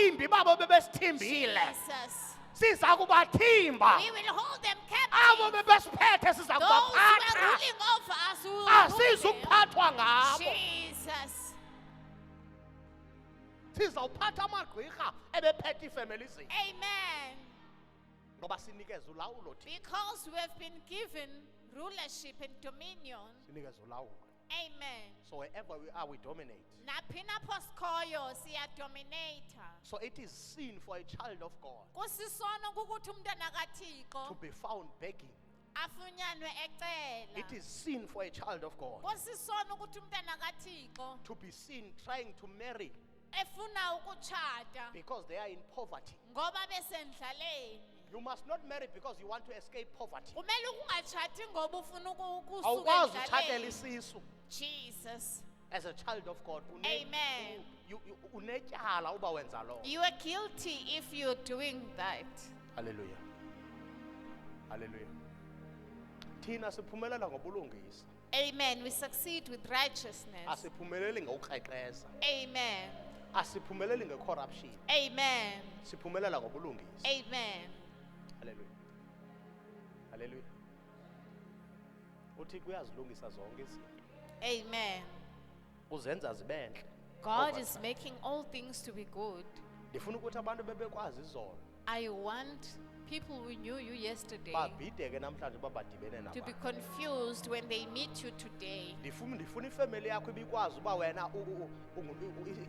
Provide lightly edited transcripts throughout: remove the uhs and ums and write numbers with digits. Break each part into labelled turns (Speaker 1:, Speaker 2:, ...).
Speaker 1: abathimbi babo bebesithimbile
Speaker 2: Jesus.
Speaker 1: siza kubathimba
Speaker 2: We will hold them
Speaker 1: abo
Speaker 2: captive.
Speaker 1: bebesiphethe siza
Speaker 2: Those who are
Speaker 1: kubaphatha
Speaker 2: ruling over us, we will rule them.
Speaker 1: asizukuphathwa ngabo
Speaker 2: Jesus.
Speaker 1: sizawuphatha amagqirha ebephethe iifemeli zethu
Speaker 2: Amen.
Speaker 1: ngoba sinikeza ulawulo thina
Speaker 2: Because we have been given rulership and dominion.
Speaker 1: sinikeza ulawulo
Speaker 2: Amen.
Speaker 1: so wherever we are we dominate
Speaker 2: Naphina poskoyo siyadominata.
Speaker 1: so it is sin for a child of God
Speaker 2: Kusisono ukuthi umntwana kaThixo
Speaker 1: to be found begging.
Speaker 2: afunyanwe ecela.
Speaker 1: It is sin for a child of God
Speaker 2: Kusisono ukuthi umntwana kaThixo
Speaker 1: to be seen trying to marry
Speaker 2: efuna ukutshata
Speaker 1: because they are in poverty.
Speaker 2: ngoba besendlaleni.
Speaker 1: You must not marry because you want to escape poverty.
Speaker 2: Kumele ungatshati ngoba ufuna ukusuka
Speaker 1: Awukwazi utshatela
Speaker 2: endlaleni.
Speaker 1: isisu
Speaker 2: Jesus.
Speaker 1: as a child of God.
Speaker 2: Amen.
Speaker 1: Unetyala uba wenza lo.
Speaker 2: You are guilty if you're doing that.
Speaker 1: Hallelujah. Hallelujah. Thina siphumelela ngobulungisa.
Speaker 2: Amen. We succeed with righteousness.
Speaker 1: Asiphumeleli ngokukrekreza.
Speaker 2: Amen.
Speaker 1: Asiphumeleli ngecorruption.
Speaker 2: Amen.
Speaker 1: Siphumelela ngobulungisa.
Speaker 2: Amen.
Speaker 1: Hallelujah. Hallelujah. Uthixo uyazilungisa zonke izinto.
Speaker 2: Amen.
Speaker 1: Uzenza zibe ntle.
Speaker 2: God
Speaker 1: Over
Speaker 2: is
Speaker 1: time.
Speaker 2: making all things to be good.
Speaker 1: Ndifuna ukuthi abantu bebekwazi izolo
Speaker 2: I want people who knew you yesterday
Speaker 1: babhideke namhlanje babadibene
Speaker 2: to be
Speaker 1: nabantu.
Speaker 2: confused when they meet you today.
Speaker 1: Ndifuna ifamily yakho ibikwazi uba wena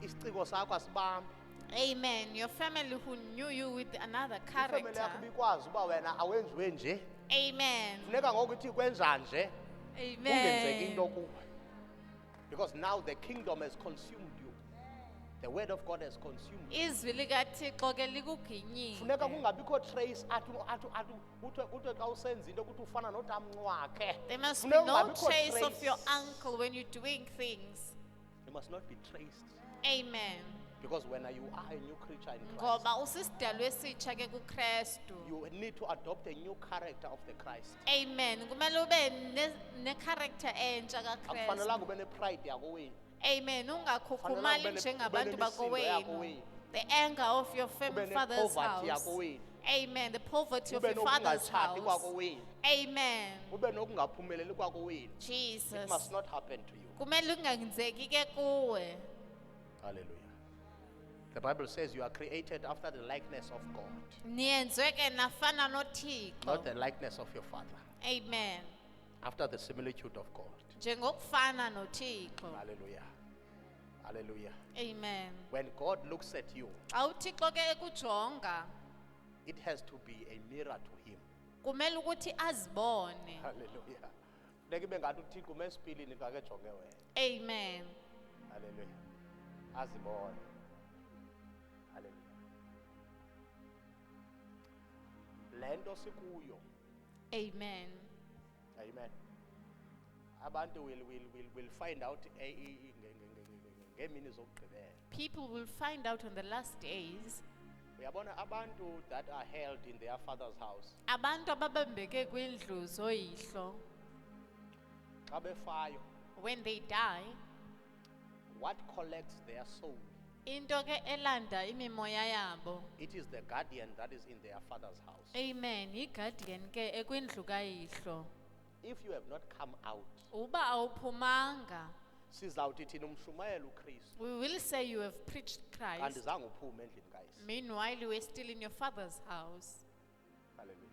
Speaker 1: isiciko sakho asibambi.
Speaker 2: Amen. Your family who knew you with another
Speaker 1: Ifamily yakho
Speaker 2: character.
Speaker 1: ibikwazi uba wena awenziwe nje.
Speaker 2: Amen.
Speaker 1: Funeka ngokuthi kwenza nje kungenzeki into
Speaker 2: Amen.
Speaker 1: kuwe. Because now the kingdom has consumed you. The word of God has consumed you.
Speaker 2: Izwi likaThixo ke likuginyile.
Speaker 1: Funeka kungabikho trace athi uthe xa usenza into ukuthi ufana notamnqwakhe.
Speaker 2: There must be
Speaker 1: Funeka
Speaker 2: no
Speaker 1: kungabikho
Speaker 2: trace of your
Speaker 1: trace.
Speaker 2: uncle when you're doing things.
Speaker 1: It must not be traced.
Speaker 2: Amen.
Speaker 1: Because when you are a new creature in Christ,
Speaker 2: Ngoba usisidalwe esitsha ke kuKristu.
Speaker 1: you need to adopt a new character of the Christ.
Speaker 2: Amen. Kumele ube ne-character entsha kaKristu.
Speaker 1: Akufanelanga ube ne-pride yakowenu.
Speaker 2: Amen. Ungakhukhumali
Speaker 1: Kufanelanga
Speaker 2: njengabantu
Speaker 1: ube nemisindo
Speaker 2: bakowenu.
Speaker 1: yakowenu.
Speaker 2: The anger of your
Speaker 1: Ube
Speaker 2: father's
Speaker 1: ne-poverty
Speaker 2: house.
Speaker 1: yakowenu.
Speaker 2: Amen. The poverty of
Speaker 1: Ube
Speaker 2: your father's
Speaker 1: nokungachaphi
Speaker 2: house.
Speaker 1: kwakowenu.
Speaker 2: Amen.
Speaker 1: Ube nokungaphumeleli kwakowenu. It
Speaker 2: Jesus.
Speaker 1: must not happen to you.
Speaker 2: Kumele kungenzeki ke kuwe.
Speaker 1: Hallelujah. The Bible says you are created after the likeness of God,
Speaker 2: Niyenzwe ke nafana noThixo.
Speaker 1: not the likeness of your father.
Speaker 2: Amen.
Speaker 1: After the similitude of God.
Speaker 2: Njengokufana noThixo.
Speaker 1: Hallelujah. Hallelujah.
Speaker 2: Amen.
Speaker 1: When God looks at you,
Speaker 2: Xa uThixo ke ekujonga,
Speaker 1: it has to be a mirror to him.
Speaker 2: kumele ukuthi azibone.
Speaker 1: Hallelujah. Funeka ibe ngathi uThixo umesipilini kakejonge wena.
Speaker 2: Amen.
Speaker 1: Hallelujah. Azibone. Hallelujah. Lento sikuyo.
Speaker 2: Amen.
Speaker 1: Amen. Abantu will find out ngeemini zokugqibela.
Speaker 2: People will find out on the last days.
Speaker 1: Uyabona abantu that are held in their father's house.
Speaker 2: Abantu ababambeke kwindlu zoyihlo,
Speaker 1: Xa befayo,
Speaker 2: when they die,
Speaker 1: what collects their soul?
Speaker 2: into ke elanda imimoya yabo.
Speaker 1: It is the guardian that is in their father's house.
Speaker 2: Amen. Iguardian ke ekwindlu kayihlo.
Speaker 1: If you have not come out,
Speaker 2: Uba awuphumanga,
Speaker 1: sizawuthi thina umshumayela uKristu.
Speaker 2: we will say you have preached Christ.
Speaker 1: Andizange uphume endlini kayise.
Speaker 2: Meanwhile, you were still in your father's house.
Speaker 1: Hallelujah.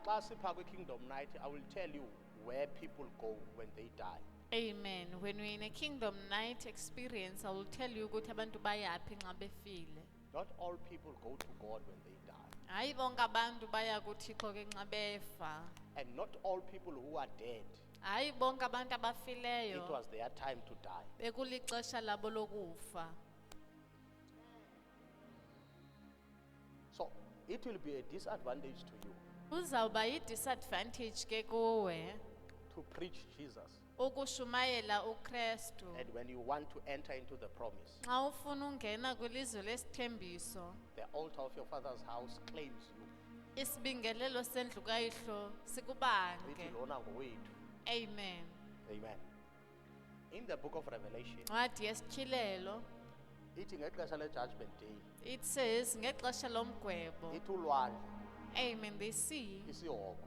Speaker 1: Xa sipha kwi-Kingdom Night, I will tell you where people go when they die.
Speaker 2: Amen. When we're in a kingdom night experience, I will tell you ukuthi abantu bayaphi nxa befile.
Speaker 1: Not all people go to God when they die.
Speaker 2: Hayi bonke abantu baya kuThixo ke nxa befa.
Speaker 1: And not all people who are dead,
Speaker 2: Hayi bonke abantu
Speaker 1: it
Speaker 2: abafileyo
Speaker 1: was their time to die.
Speaker 2: bekulixesha labo lokufa.
Speaker 1: So it will be a disadvantage to you
Speaker 2: Uzawuba yi-disadvantage ke kuwe
Speaker 1: to preach Jesus.
Speaker 2: ukushumayela uKristu.
Speaker 1: And when you want to enter into the promise,
Speaker 2: Xa ufuna ungena kwilizwe lesithembiso,
Speaker 1: the altar of your father's house claims you.
Speaker 2: isibingelelo sendlu kayihlo
Speaker 1: Ithi
Speaker 2: sikubange.
Speaker 1: lona ngowethu.
Speaker 2: Amen.
Speaker 1: Amen. In the book of Revelation,
Speaker 2: Ncwadi yesityhilelo,
Speaker 1: ithi ngexesha le-judgment day
Speaker 2: It says, ngexesha lomgwebo.
Speaker 1: ithi ulwandle
Speaker 2: Amen. The sea,
Speaker 1: isihoko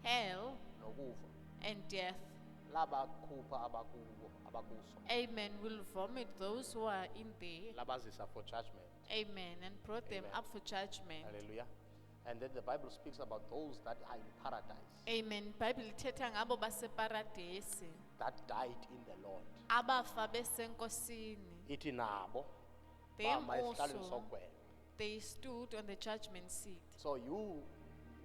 Speaker 2: hell,
Speaker 1: nokufa
Speaker 2: and death.
Speaker 1: labakhupha abakuso
Speaker 2: Amen. Will vomit those who are in there.
Speaker 1: labazisa for judgment.
Speaker 2: Amen. And brought them
Speaker 1: Amen.
Speaker 2: up for judgment.
Speaker 1: Hallelujah. And then the Bible speaks about those that are in paradise
Speaker 2: Amen. Bible ithetha ngabo baseparadesi.
Speaker 1: that died in the Lord.
Speaker 2: Abafa besenkosini.
Speaker 1: Ithi nabo
Speaker 2: Them
Speaker 1: bama esihlalweni
Speaker 2: also,
Speaker 1: sogweba.
Speaker 2: they stood on the judgment seat.
Speaker 1: So you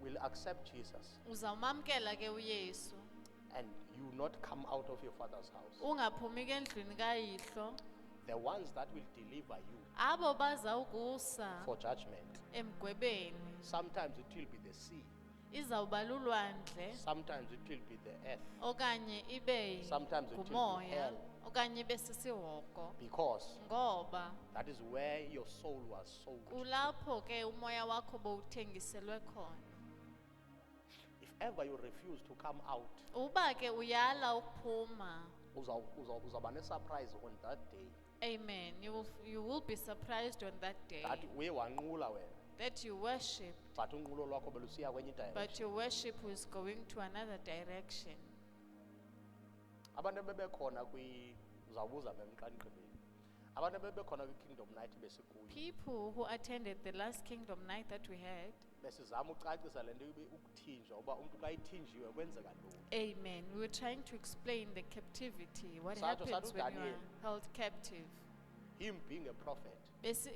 Speaker 1: will accept Jesus
Speaker 2: Uzawumamkela ke uYesu.
Speaker 1: and you not come out of your father's house.
Speaker 2: Ungaphumi ke endlini kayihlo.
Speaker 1: The ones that will deliver you
Speaker 2: Abo bazawukusa
Speaker 1: for judgment.
Speaker 2: emgwebeni.
Speaker 1: Sometimes it will be the sea.
Speaker 2: Izawuba lulwandle
Speaker 1: Sometimes it will be the earth.
Speaker 2: okanye ibe
Speaker 1: Sometimes it will be
Speaker 2: ngumoya
Speaker 1: hell.
Speaker 2: okanye ibe sisihoko.
Speaker 1: Because
Speaker 2: Ngoba
Speaker 1: that is where your soul was sold.
Speaker 2: kulapho ke umoya wakho bowuthengiselwe khona.
Speaker 1: If ever you refuse to come out,
Speaker 2: Uba ke uyala ukuphuma.
Speaker 1: uzawuba ne-surprise on that day.
Speaker 2: Amen. You will be surprised on that day
Speaker 1: That uye wanqula wena,
Speaker 2: that you worship,
Speaker 1: but unqulo lwakho belusiya kwenye
Speaker 2: but
Speaker 1: direction.
Speaker 2: your worship is going to another direction.
Speaker 1: Abantu bebekhona uzawubuza bemqanqibeni. Abantu bebekhona kwi-Kingdom Night besikuyo.
Speaker 2: People who attended the last Kingdom Night that we had,
Speaker 1: Besizama ucacisa le nto ukuthinjwa uba umntu xa ithinjiwe kwenzeka ntoni.
Speaker 2: amen, we were trying to explain the captivity, what
Speaker 1: Satsho
Speaker 2: happens
Speaker 1: sathi
Speaker 2: when you are
Speaker 1: uDaniel.
Speaker 2: held captive.
Speaker 1: Him being a prophet,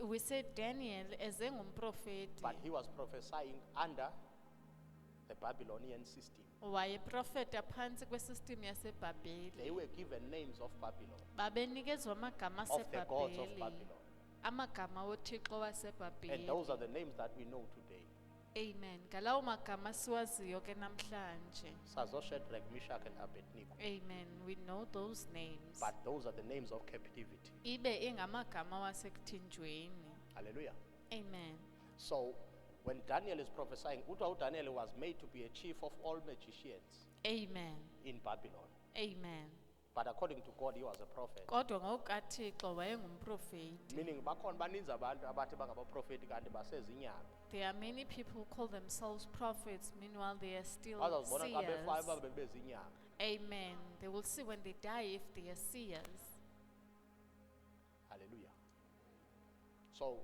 Speaker 2: We said Daniel as ngumprofeti,
Speaker 1: but he was prophesying under the Babylonian system.
Speaker 2: wayeprofeta phantsi kwesystem
Speaker 1: They
Speaker 2: yasebhabheli.
Speaker 1: were given names of Babylon,
Speaker 2: Babenikezwa amagama
Speaker 1: of the gods of
Speaker 2: asebhabheli,
Speaker 1: Babylon.
Speaker 2: amagama wothixo
Speaker 1: And those are
Speaker 2: wasebhabheli.
Speaker 1: the names that we know today.
Speaker 2: Amen. Ngalawo magama siwaziyo ke namhlanje.
Speaker 1: Sazo Shadrach, Meshach, and Abednego.
Speaker 2: Amen. We know those names.
Speaker 1: But those are the names of captivity.
Speaker 2: Ibe ingamagama wasekuthinjweni.
Speaker 1: Hallelujah.
Speaker 2: Amen.
Speaker 1: So when Daniel is prophesying, Daniel was made to be a chief of all magicians
Speaker 2: Amen.
Speaker 1: in Babylon.
Speaker 2: Amen.
Speaker 1: But according to God, he was a prophet.
Speaker 2: Kodwa ngokukaThixo wayengumprofeti.
Speaker 1: Meaning bakhona baninzi abantu abathi bangabaprofeti kanti basezinyanga.
Speaker 2: There are many people who call themselves prophets, meanwhile they are still
Speaker 1: Bazawuzibona xa befayo
Speaker 2: seers.
Speaker 1: uba bebezinyanga.
Speaker 2: Amen. They will see when they die if they are seers.
Speaker 1: Hallelujah. So